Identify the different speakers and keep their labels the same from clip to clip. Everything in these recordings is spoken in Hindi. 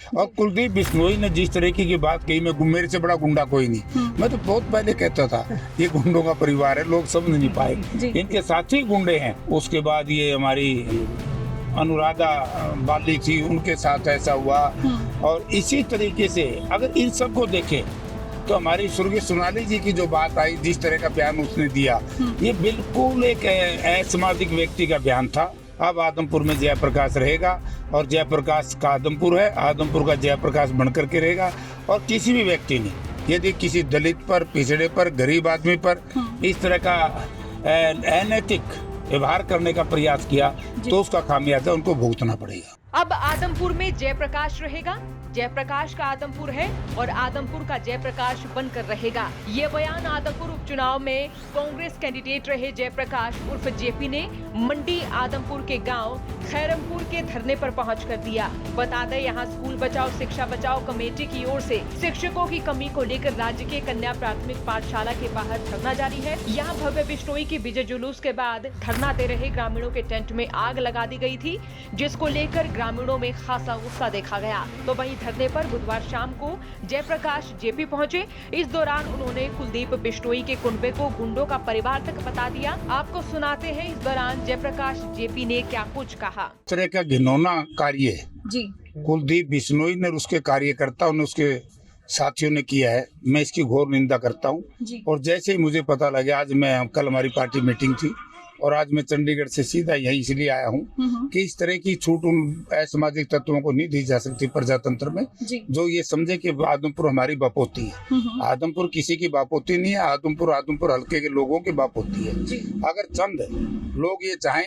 Speaker 1: और कुलदीप बिश्नोई ने जिस तरीके की बात कही, मैं मेरे से बड़ा गुंडा कोई नहीं। मैं तो बहुत पहले कहता था ये गुंडों का परिवार है, लोग समझ नहीं पाए, इनके साथी गुंडे हैं। उसके बाद ये हमारी अनुराधा बाली थी, उनके साथ ऐसा हुआ। और इसी तरीके से अगर इन सबको देखें तो हमारी स्वर्गीय सोनाली जी की जो बात आई, जिस तरह का बयान उसने दिया, ये बिल्कुल एक असामाजिक व्यक्ति का बयान था। अब आदमपुर में जयप्रकाश रहेगा और जयप्रकाश का आदमपुर है, आदमपुर का जयप्रकाश बनकर के रहेगा। और किसी भी व्यक्ति ने यदि किसी दलित पर, पिछड़े पर, गरीब आदमी पर इस तरह का अनैतिक व्यवहार करने का प्रयास किया तो उसका खामियाजा उनको भुगतना पड़ेगा।
Speaker 2: अब आदमपुर में जयप्रकाश रहेगा, जयप्रकाश का आदमपुर है और आदमपुर का जयप्रकाश बनकर रहेगा। ये बयान आदमपुर उपचुनाव में कांग्रेस कैंडिडेट रहे जयप्रकाश उर्फ जेपी ने मंडी आदमपुर के गांव खैरमपुर के धरने पर पहुंच कर दिया। बता दें, यहाँ स्कूल बचाओ शिक्षा बचाओ कमेटी की ओर से शिक्षकों की कमी को लेकर राज्य के कन्या प्राथमिक पाठशाला के बाहर धरना जारी है। यहाँ भव्य बिश्नोई के विजय जुलूस के बाद धरना दे रहे ग्रामीणों के टेंट में आग लगा दी गई थी, जिसको लेकर ग्रामीणों में खासा गुस्सा देखा गया। तो वहीं धरने पर बुधवार शाम को जयप्रकाश जेपी पहुंचे। इस दौरान उन्होंने कुलदीप बिश्नोई के कुनबे को गुंडों का परिवार तक बता दिया। आपको सुनाते हैं इस दौरान जयप्रकाश जेपी ने क्या कुछ कहा।
Speaker 1: इस तरह का घिनौना कार्य
Speaker 2: जी
Speaker 1: कुलदीप बिश्नोई ने, उसके कार्यकर्ताओं ने, उसके साथियों ने किया है। मैं इसकी घोर निंदा करता हूँ। और जैसे ही मुझे पता लगा, कल हमारी पार्टी मीटिंग थी और आज मैं चंडीगढ़ से सीधा यही इसलिए आया हूँ कि इस तरह की छूट उन असामाजिक तत्वों को नहीं दी जा सकती प्रजातंत्र में, जो ये समझे कि आदमपुर हमारी बापोती है। आदमपुर किसी की बापोती नहीं है, आदमपुर हल्के के लोगों की बापोती है। अगर चंद लोग ये चाहें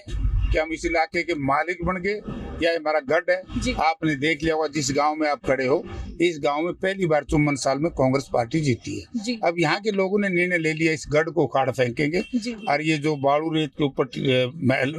Speaker 1: कि हम इस इलाके के मालिक बन गए या हमारा गढ़ है, आपने देख लिया होगा जिस गांव में आप खड़े हो, इस गांव में पहली बार 54 साल में कांग्रेस पार्टी जीती है। अब यहाँ के लोगों ने निर्णय ले लिया, इस गढ़ को उखाड़ फेंकेंगे और ये जो बाड़ू रेत के ऊपर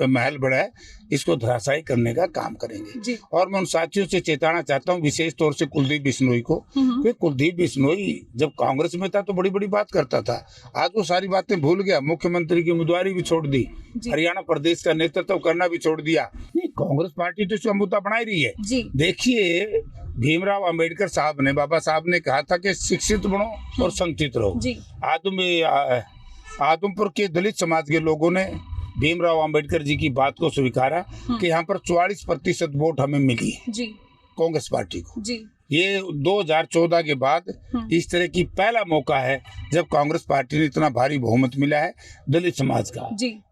Speaker 1: महल बड़ा है, इसको धराशायी करने का काम करेंगे। और मैं उन साथियों से चेताना चाहता हूँ, विशेष तौर से कुलदीप बिश्नोई को, कि कुलदीप बिश्नोई जब कांग्रेस में था तो बड़ी बड़ी बात करता था, आज वो सारी बातें भूल गया। मुख्यमंत्री की उम्मीदवारी भी छोड़ दी, हरियाणा प्रदेश का नेतृत्व करना भी छोड़ दिया। नहीं, कांग्रेस पार्टी तो इसको मुद्दा बना ही रही है। देखिए, भीमराव अंबेडकर साहब ने, बाबा साहब ने कहा था कि शिक्षित बनो और संगठित रहो। आदमपुर के दलित समाज के लोगों ने भीमराव अंबेडकर जी की बात को स्वीकारा कि यहाँ पर 44% वोट हमें मिली है कांग्रेस पार्टी को। ये 2014 के बाद इस तरह की पहला मौका है जब कांग्रेस पार्टी ने इतना भारी बहुमत मिला है दलित समाज का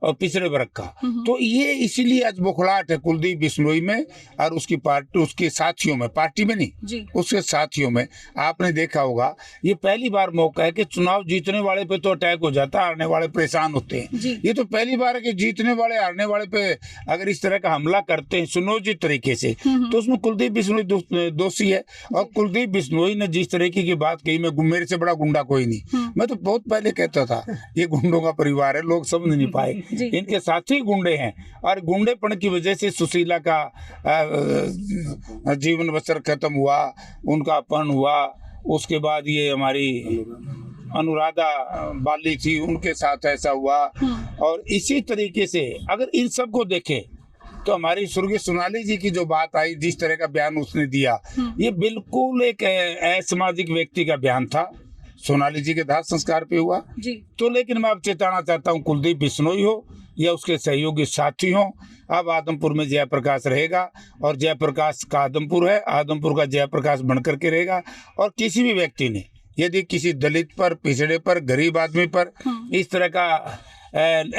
Speaker 1: और पिछड़े वर्ग का। तो ये इसीलिए आज बुखलाहट है कुलदीप बिश्नोई में और उसकी पार्टी, उसके साथियों में, पार्टी में नहीं, उसके साथियों में। आपने देखा होगा, ये पहली बार मौका है कि चुनाव जीतने वाले पे तो अटैक हो जाता है, हारने वाले परेशान होते हैं। ये तो पहली बार है कि जीतने वाले हारने वाले पे अगर इस तरह का हमला करते हैं सुनियोजित तरीके से, तो उसमें कुलदीप बिश्नोई दोषी है। और कुलदीप बिश्नोई ने जिस तरीके की बात कही, मैं मेरे से बड़ा गुंडा कोई नहीं। मैं तो बहुत पहले कहता था ये गुंडों का परिवार है, लोग समझ नहीं पाए, इनके साथी गुंडे हैं। और गुंडेपन की वजह से सुशीला का जीवन बसर खत्म हुआ, उनका अपहरण हुआ। उसके बाद ये हमारी अनुराधा बाली थी, उनके साथ ऐसा हुआ। और इसी तरीके से अगर इन सबको देखें तो हमारी स्वर्गीय सोनाली जी की जो बात आई, जिस तरह का बयान उसने दिया, ये बिल्कुल एक असामाजिक व्यक्ति का बयान था। सोनाली जी के दाह संस्कार पे हुआ तो, लेकिन मैं अब चेताना चाहता हूँ, कुलदीप बिश्नोई हो या उसके सहयोगी साथी हो, अब आदमपुर में जयप्रकाश रहेगा और जयप्रकाश का आदमपुर है, आदमपुर का जयप्रकाश बनकर के रहेगा। और किसी भी व्यक्ति ने यदि किसी दलित पर, पिछड़े पर, गरीब आदमी पर इस तरह का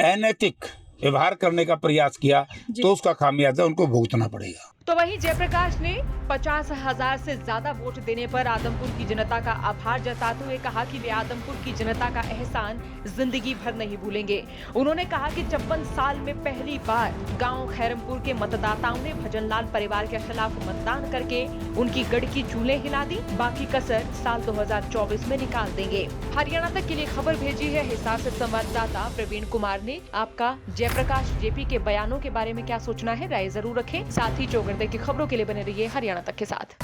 Speaker 1: अनैतिक व्यवहार करने का प्रयास किया तो उसका खामियाजा उनको भुगतना पड़ेगा।
Speaker 2: तो वहीं जयप्रकाश ने 50,000 से ज्यादा वोट देने पर आदमपुर की जनता का आभार जताते हुए कहा कि वे आदमपुर की जनता का एहसान जिंदगी भर नहीं भूलेंगे। उन्होंने कहा कि 56 साल में पहली बार गांव खैरमपुर के मतदाताओं ने भजनलाल परिवार के खिलाफ मतदान करके उनकी गढ़ की चूल्हे हिला दी। बाकी कसर साल 2024 में निकाल देंगे। हरियाणा तक के लिए खबर भेजी है हिसार से संवाददाता प्रवीण कुमार ने। आपका जयप्रकाश जेपी के बयानों के बारे में क्या सोचना है, राय जरूर रखें। साथ ही चौगरदे की खबरों के लिए बने रहिए हरियाणा तक के साथ।